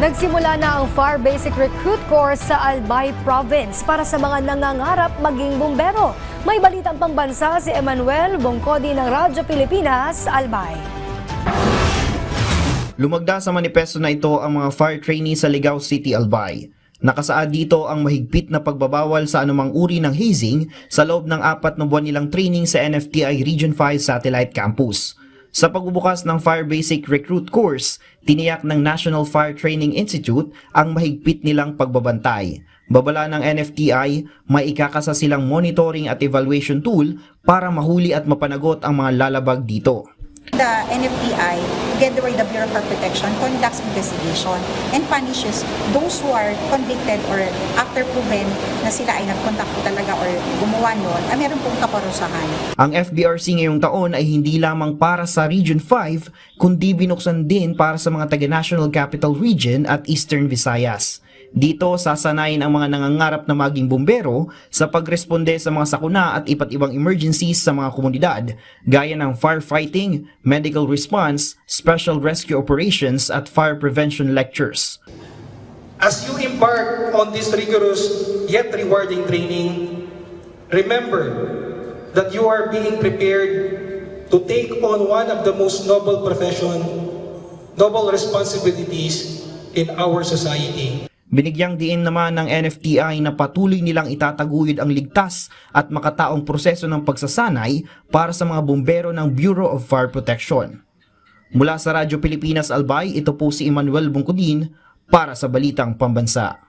Nagsimula na ang Fire Basic Recruit Course sa Albay Province para sa mga nangangarap maging bumbero. May balitang pambansa si Emmanuel Bongcodi ng Radyo Pilipinas, Albay. Lumagda sa manifesto na ito ang mga fire trainees sa Ligao City, Albay. Nakasaad dito ang mahigpit na pagbabawal sa anumang uri ng hazing sa loob ng 4 na buwan nilang training sa NFTI Region 5 Satellite Campus. Sa pagbubukas ng Fire Basic Recruit Course, tiniyak ng National Fire Training Institute ang mahigpit nilang pagbabantay. Babala ng NFTI, may ikakasa silang monitoring at evaluation tool para mahuli at mapanagot ang mga lalabag dito. The NFTI, together with the Bureau of Fire Protection, conducts investigation and punishes those who are convicted or after proven na sila ay nag-contact talaga or gumawa nun, ay meron pong kaparusahan. Ang FBRC ngayong taon ay hindi lamang para sa Region 5, kundi binuksan din para sa mga taga-National Capital Region at Eastern Visayas. Dito, sasanayin ang mga nangangarap na maging bumbero sa pagresponde sa mga sakuna at iba't ibang emergencies sa mga komunidad, gaya ng firefighting, medical response, special rescue operations at fire prevention lectures. As you embark on this rigorous yet rewarding training, remember that you are being prepared to take on one of the most noble responsibilities in our society. Binigyang diin naman ng NFTI na patuloy nilang itataguyod ang ligtas at makataong proseso ng pagsasanay para sa mga bumbero ng Bureau of Fire Protection. Mula sa Radyo Pilipinas, Albay, ito po si Emmanuel Bongcodi para sa Balitang Pambansa.